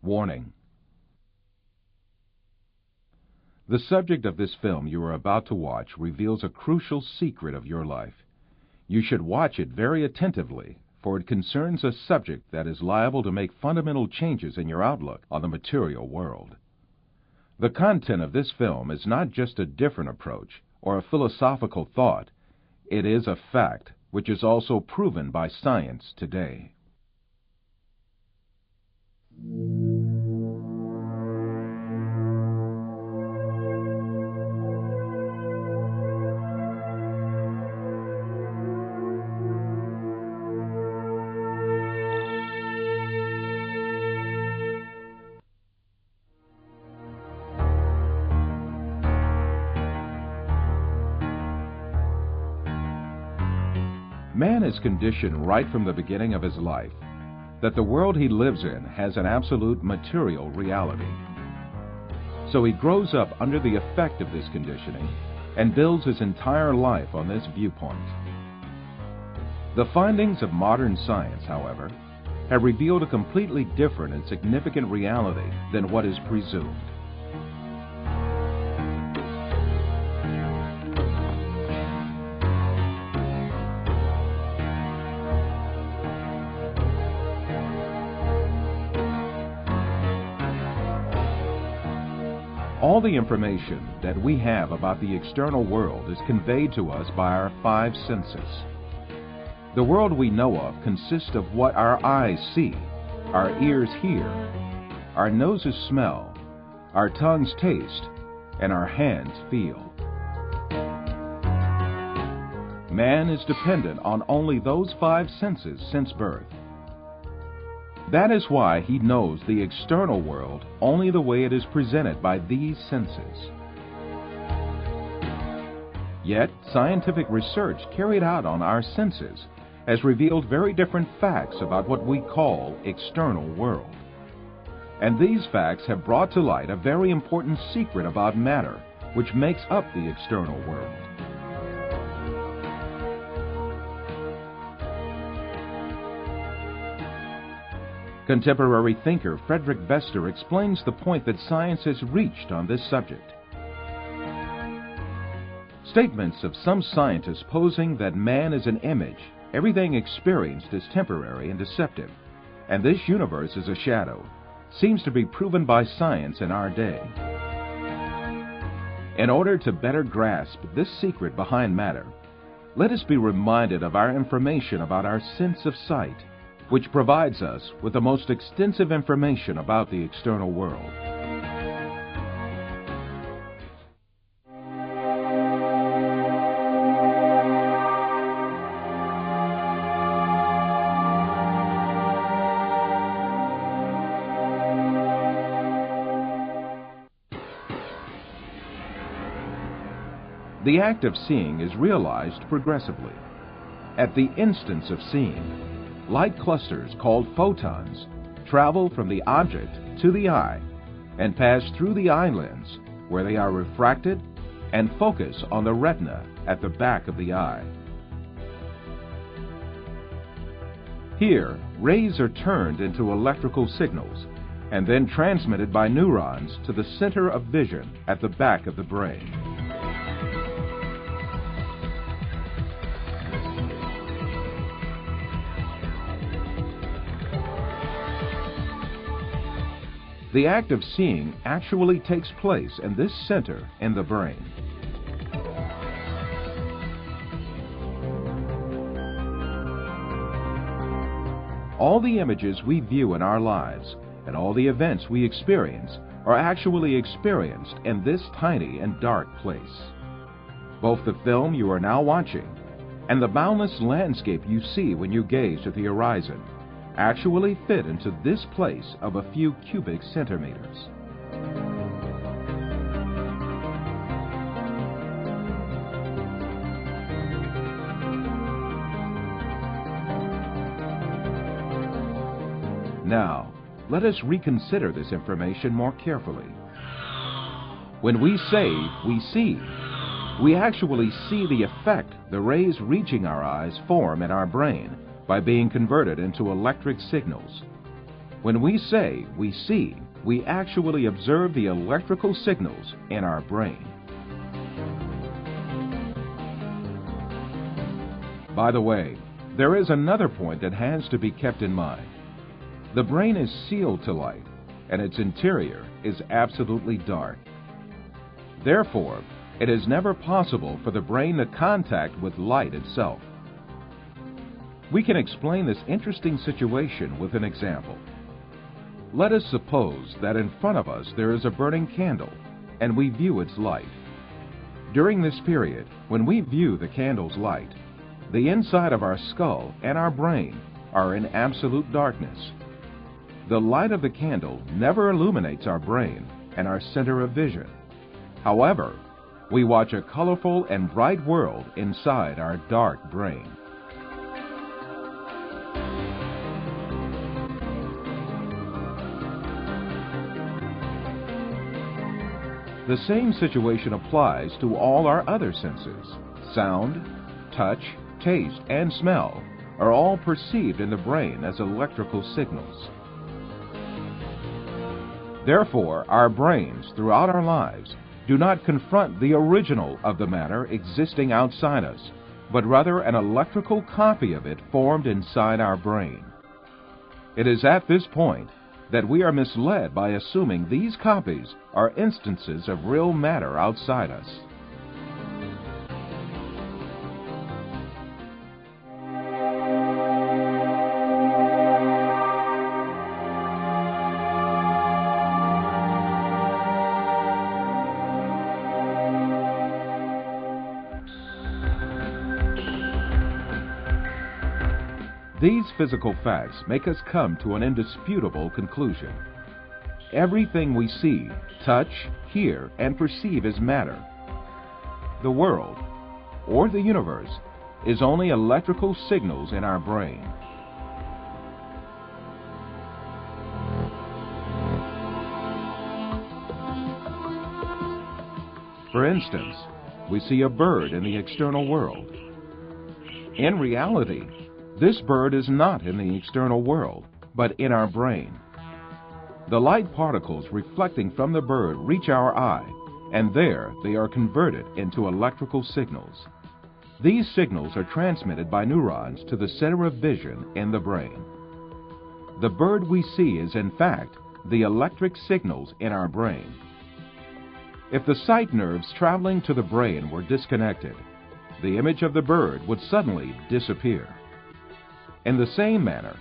Warning. The subject of this film you are about to watch reveals a crucial secret of your life. You should watch it very attentively, for it concerns a subject that is liable to make fundamental changes in your outlook on the material world. The content of this film is not just a different approach or a philosophical thought. It is a fact which is also proven by science today. Man is conditioned right from the beginning of his life that the world he lives in has an absolute material reality. So he grows up under the effect of this conditioning and builds his entire life on this viewpoint. The findings of modern science, however, have revealed a completely different and significant reality than what is presumed. All the information that we have about the external world is conveyed to us by our five senses. The world we know of consists of what our eyes see, our ears hear, our noses smell, our tongues taste, and our hands feel. Man is dependent on only those five senses since birth. That is why he knows the external world only the way it is presented by these senses. Yet, scientific research carried out on our senses has revealed very different facts about what we call external world. And these facts have brought to light a very important secret about matter, which makes up the external world. Contemporary thinker Frederick Bester explains the point that science has reached on this subject. Statements of some scientists posing that man is an image, everything experienced is temporary and deceptive, and this universe is a shadow, seems to be proven by science in our day. In order to better grasp this secret behind matter, let us be reminded of our information about our sense of sight, which provides us with the most extensive information about the external world. The act of seeing is realized progressively. At the instance of seeing, light clusters called photons travel from the object to the eye and pass through the eye lens, where they are refracted and focus on the retina at the back of the eye. Here, rays are turned into electrical signals and then transmitted by neurons to the center of vision at the back of the brain. The act of seeing actually takes place in this center in the brain. All the images we view in our lives and all the events we experience are actually experienced in this tiny and dark place. Both the film you are now watching and the boundless landscape you see when you gaze at the horizon actually fit into this place of a few cubic centimeters. Now, let us reconsider this information more carefully. When we say we see, we actually see the effect the rays reaching our eyes form in our brain by being converted into electric signals. When we say we see, we actually observe the electrical signals in our brain. By the way, there is another point that has to be kept in mind. The brain is sealed to light, and its interior is absolutely dark. Therefore, it is never possible for the brain to contact with light itself. We can explain this interesting situation with an example. Let us suppose that in front of us there is a burning candle, and we view its light. During this period, when we view the candle's light, the inside of our skull and our brain are in absolute darkness. The light of the candle never illuminates our brain and our center of vision. However, we watch a colorful and bright world inside our dark brain. The same situation applies to all our other senses. Sound, touch, taste, and smell are all perceived in the brain as electrical signals. Therefore, our brains, throughout our lives, do not confront the original of the matter existing outside us, but rather an electrical copy of it formed inside our brain. It is at this point that we are misled by assuming these copies are instances of real matter outside us. These physical facts make us come to an indisputable conclusion. Everything we see, touch, hear, and perceive is matter. The world, or the universe, is only electrical signals in our brain. For instance, we see a bird in the external world. In reality, this bird is not in the external world, but in our brain. The light particles reflecting from the bird reach our eye, and there they are converted into electrical signals. These signals are transmitted by neurons to the center of vision in the brain. The bird we see is, in fact, the electric signals in our brain. If the sight nerves traveling to the brain were disconnected, the image of the bird would suddenly disappear. In the same manner,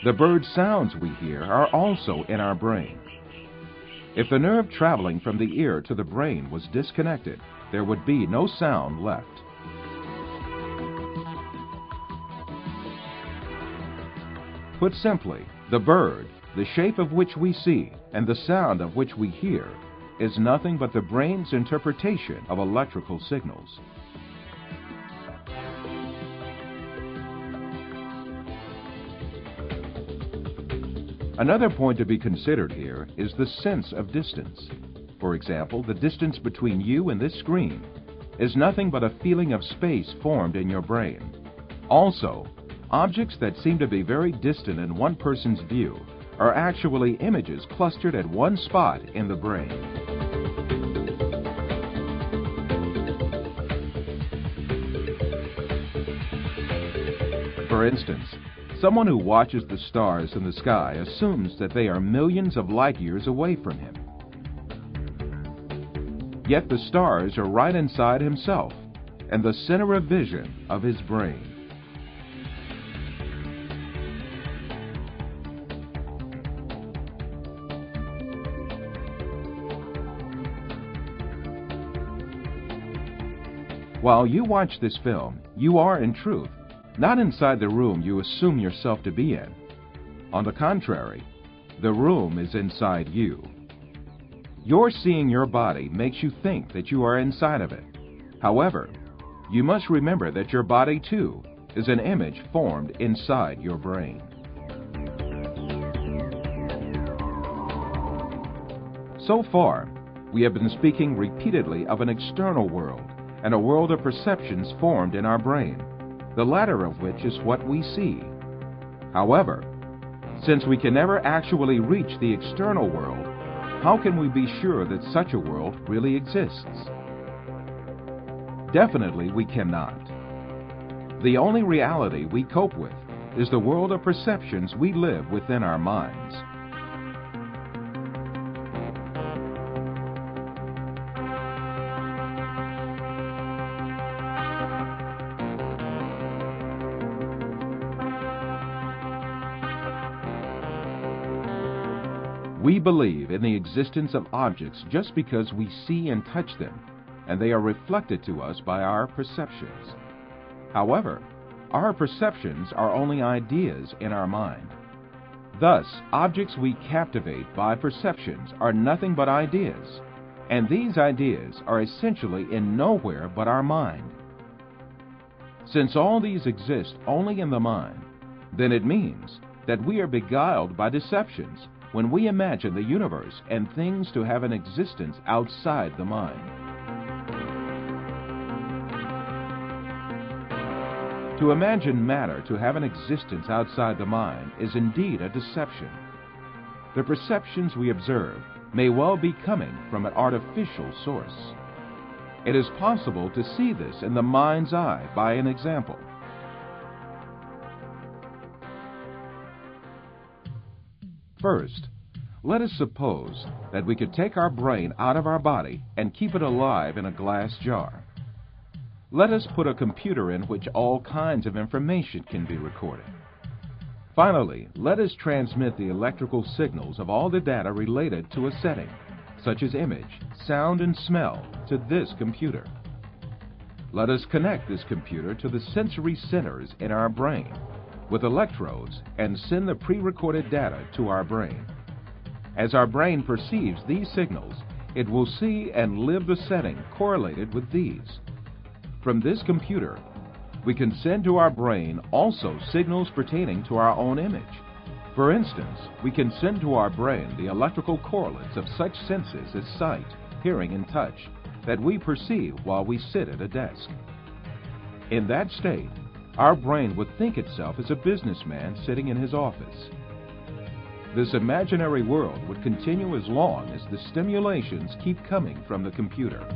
the bird sounds we hear are also in our brain. If the nerve traveling from the ear to the brain was disconnected, there would be no sound left. Put simply, the bird, the shape of which we see, and the sound of which we hear, is nothing but the brain's interpretation of electrical signals. Another point to be considered here is the sense of distance. For example, the distance between you and this screen is nothing but a feeling of space formed in your brain. Also, objects that seem to be very distant in one person's view are actually images clustered at one spot in the brain. For instance, someone who watches the stars in the sky assumes that they are millions of light years away from him. Yet the stars are right inside himself and the center of vision of his brain. While you watch this film, you are, in truth, not inside the room you assume yourself to be in. On the contrary, the room is inside you. Your seeing your body makes you think that you are inside of it. However, you must remember that your body, too, is an image formed inside your brain. So far, we have been speaking repeatedly of an external world and a world of perceptions formed in our brain, the latter of which is what we see. However, Since we can never actually reach the external world, how can we be sure that such a world really exists? Definitely we cannot. The only reality we cope with is the world of perceptions we live within our minds. We believe in the existence of objects just because we see and touch them, and they are reflected to us by our perceptions. However, our perceptions are only ideas in our mind. Thus, objects we captivate by perceptions are nothing but ideas, and these ideas are essentially in nowhere but our mind. Since all these exist only in the mind, then it means that we are beguiled by deceptions when we imagine the universe and things to have an existence outside the mind. To imagine matter to have an existence outside the mind is indeed a deception. The perceptions we observe may well be coming from an artificial source. It is possible to see this in the mind's eye by an example. First, let us suppose that we could take our brain out of our body and keep it alive in a glass jar. Let us put a computer in which all kinds of information can be recorded. Finally, let us transmit the electrical signals of all the data related to a setting, such as image, sound, and smell, to this computer. Let us connect this computer to the sensory centers in our brain with electrodes and send the pre-recorded data to our brain. As our brain perceives these signals, it will see and live the setting correlated with these. From this computer, we can send to our brain also signals pertaining to our own image. For instance, we can send to our brain the electrical correlates of such senses as sight, hearing, and touch that we perceive while we sit at a desk. In that state, our brain would think itself as a businessman sitting in his office. This imaginary world would continue as long as the stimulations keep coming from the computer.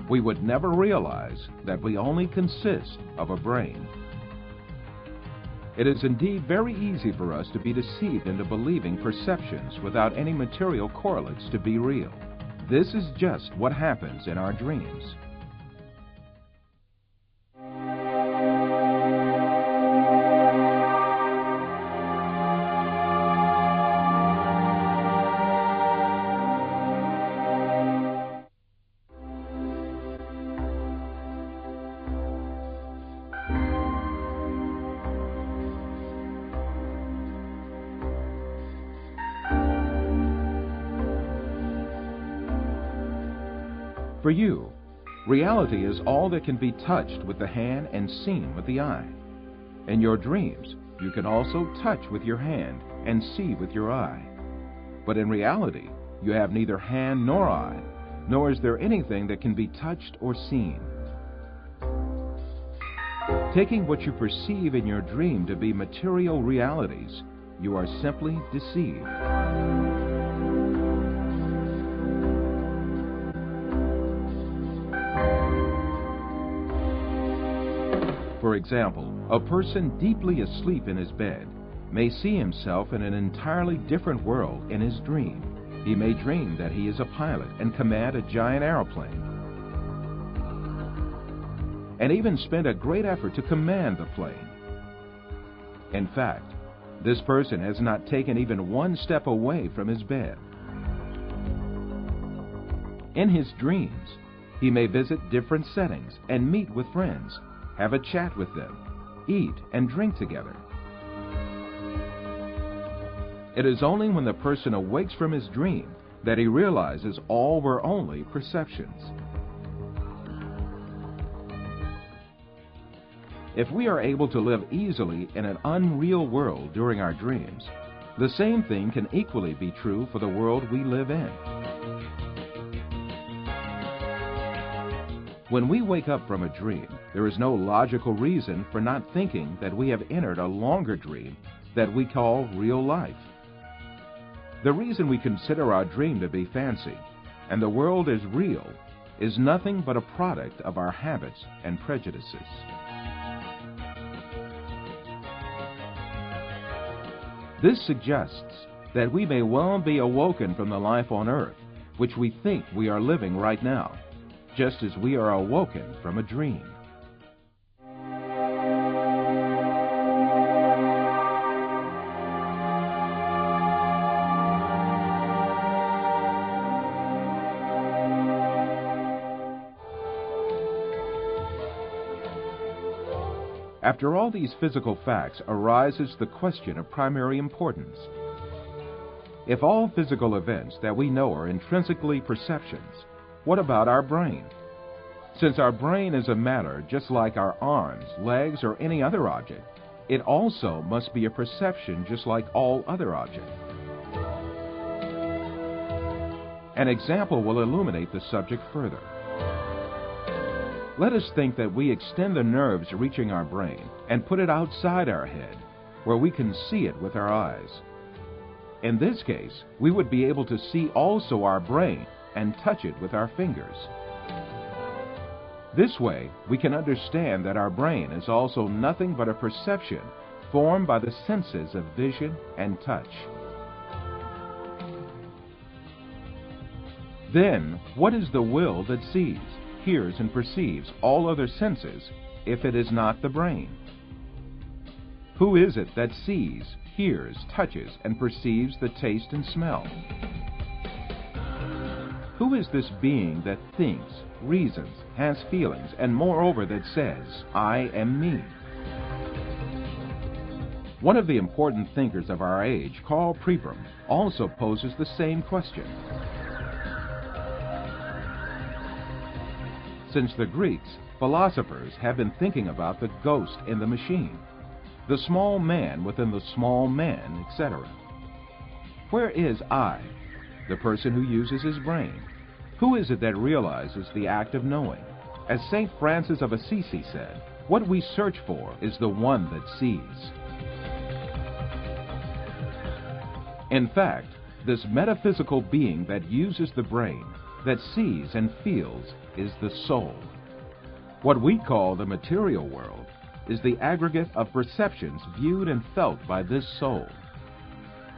We would never realize that we only consist of a brain. It is indeed very easy for us to be deceived into believing perceptions without any material correlates to be real. This is just what happens in our dreams. For you, reality is all that can be touched with the hand and seen with the eye. In your dreams, you can also touch with your hand and see with your eye. But in reality, you have neither hand nor eye, nor is there anything that can be touched or seen. Taking what you perceive in your dream to be material realities, you are simply deceived. For example, a person deeply asleep in his bed may see himself in an entirely different world in his dream. He may dream that he is a pilot and command a giant airplane, and even spend a great effort to command the plane. In fact, this person has not taken even one step away from his bed. In his dreams, he may visit different settings and meet with friends, have a chat with them, eat and drink together. It is only when the person awakes from his dream that he realizes all were only perceptions. If we are able to live easily in an unreal world during our dreams, the same thing can equally be true for the world we live in. When we wake up from a dream, there is no logical reason for not thinking that we have entered a longer dream that we call real life. The reason we consider our dream to be fancy and the world as real is nothing but a product of our habits and prejudices. This suggests that we may well be awoken from the life on earth, which we think we are living right now, just as we are awoken from a dream. After all these physical facts arises the question of primary importance. If all physical events that we know are intrinsically perceptions, what about our brain? Since our brain is a matter just like our arms, legs, or any other object, it also must be a perception just like all other objects. An example will illuminate the subject further. Let us think that we extend the nerves reaching our brain and put it outside our head, where we can see it with our eyes. In this case, we would be able to see also our brain and touch it with our fingers. This way, we can understand that our brain is also nothing but a perception formed by the senses of vision and touch. Then, what is the will that sees, hears, and perceives all other senses if it is not the brain? Who is it that sees, hears, touches, and perceives the taste and smell? Who is this being that thinks, reasons, has feelings, and moreover that says, I am me? One of the important thinkers of our age, Karl Pribram, also poses the same question. Since the Greeks, philosophers have been thinking about the ghost in the machine, the small man within the small man, etc. Where is I, the person who uses his brain? Who is it that realizes the act of knowing? As St. Francis of Assisi said, what we search for is the one that sees. In fact, this metaphysical being that uses the brain, that sees and feels, is the soul. What we call the material world is the aggregate of perceptions viewed and felt by this soul.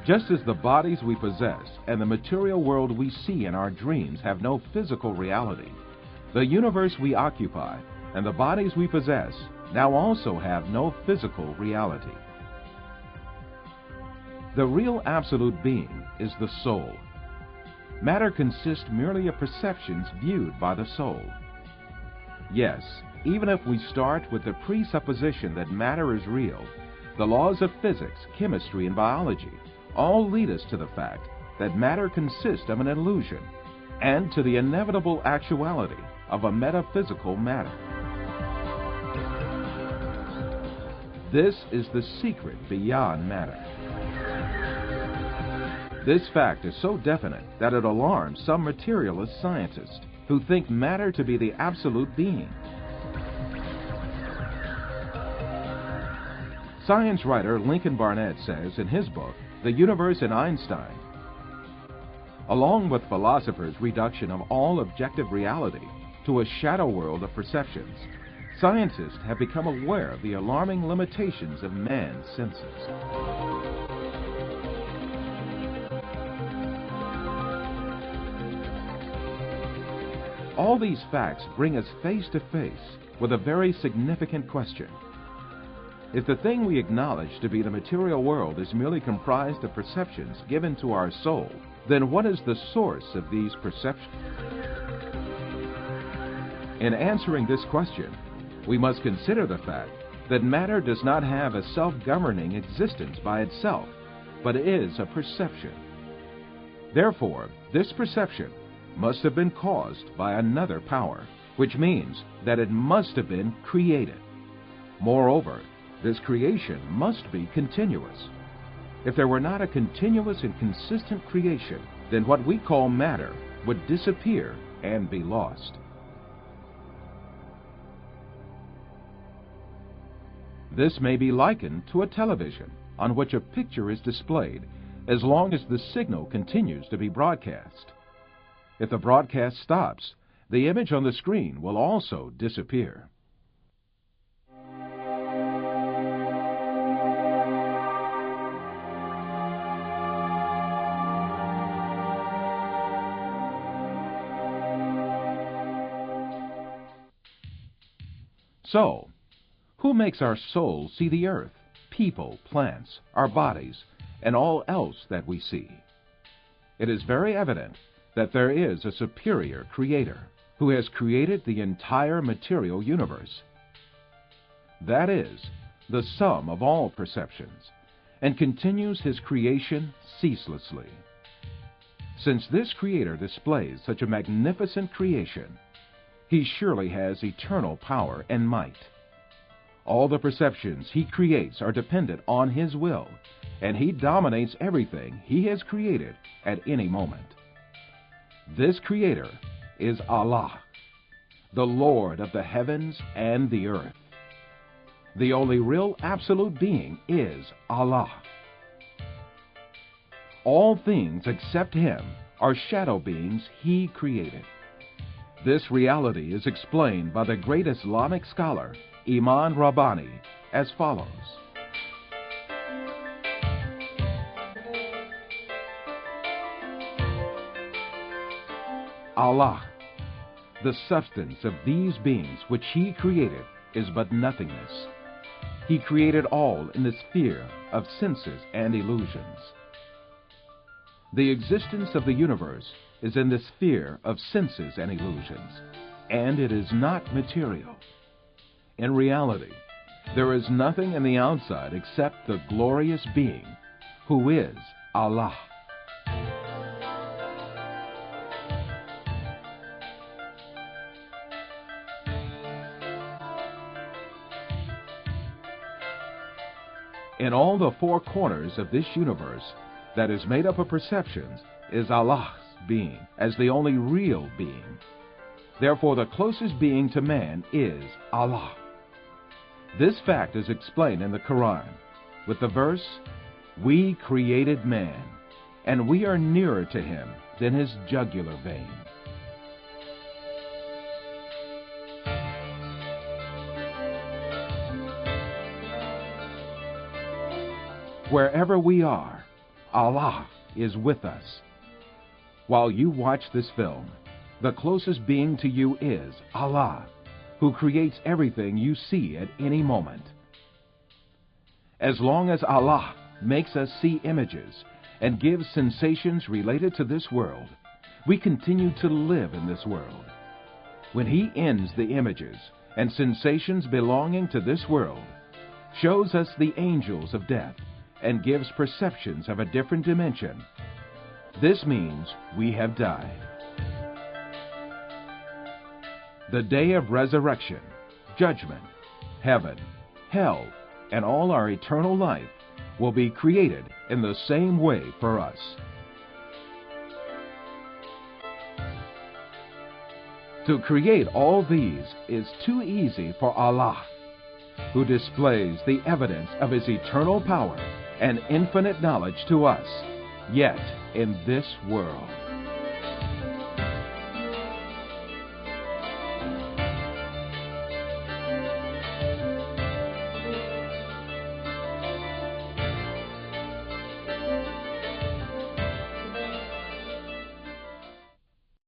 Just as the bodies we possess and the material world we see in our dreams have no physical reality, the universe we occupy and the bodies we possess now also have no physical reality. The real absolute being is the soul. Matter consists merely of perceptions viewed by the soul. Yes, even if we start with the presupposition that matter is real, the laws of physics, chemistry, and biology all lead us to the fact that matter consists of an illusion and to the inevitable actuality of a metaphysical matter. This is the secret beyond matter. This fact is so definite that it alarms some materialist scientists who think matter to be the absolute being. Science writer Lincoln Barnett says in his book, The Universe in Einstein, along with philosophers' reduction of all objective reality to a shadow world of perceptions, scientists have become aware of the alarming limitations of man's senses. All these facts bring us face to face with a very significant question. If the thing we acknowledge to be the material world is merely comprised of perceptions given to our soul, then what is the source of these perceptions? In answering this question, we must consider the fact that matter does not have a self-governing existence by itself, but is a perception. Therefore, this perception must have been caused by another power, which means that it must have been created. Moreover, this creation must be continuous. If there were not a continuous and consistent creation, then what we call matter would disappear and be lost. This may be likened to a television on which a picture is displayed as long as the signal continues to be broadcast. If the broadcast stops, the image on the screen will also disappear. So, who makes our souls see the earth, people, plants, our bodies, and all else that we see? It is very evident that there is a superior creator who has created the entire material universe. That is, the sum of all perceptions, and continues his creation ceaselessly. Since this creator displays such a magnificent creation, he surely has eternal power and might. All the perceptions he creates are dependent on his will, and he dominates everything he has created at any moment. This creator is Allah, the Lord of the heavens and the earth. The only real absolute being is Allah. All things except him are shadow beings he created. This reality is explained by the great Islamic scholar Imam Rabbani as follows. Allah, the substance of these beings which he created, is but nothingness. He created all in the sphere of senses and illusions. The existence of the universe is in the sphere of senses and illusions, and it is not material. In reality, there is nothing in the outside except the glorious being, who is Allah. In all the four corners of this universe that is made up of perceptions is Allah's being as the only real being. Therefore, the closest being to man is Allah. This fact is explained in the Quran with the verse, "We created man, and we are nearer to him than his jugular vein." Wherever we are, Allah is with us. While you watch this film, the closest being to you is Allah, who creates everything you see at any moment. As long as Allah makes us see images and gives sensations related to this world, we continue to live in this world. When He ends the images and sensations belonging to this world, shows us the angels of death, and gives perceptions of a different dimension, this means we have died. The day of resurrection, judgment, heaven, hell, and all our eternal life will be created in the same way for us. To create all these is too easy for Allah, who displays the evidence of His eternal power and infinite knowledge to us, yet in this world.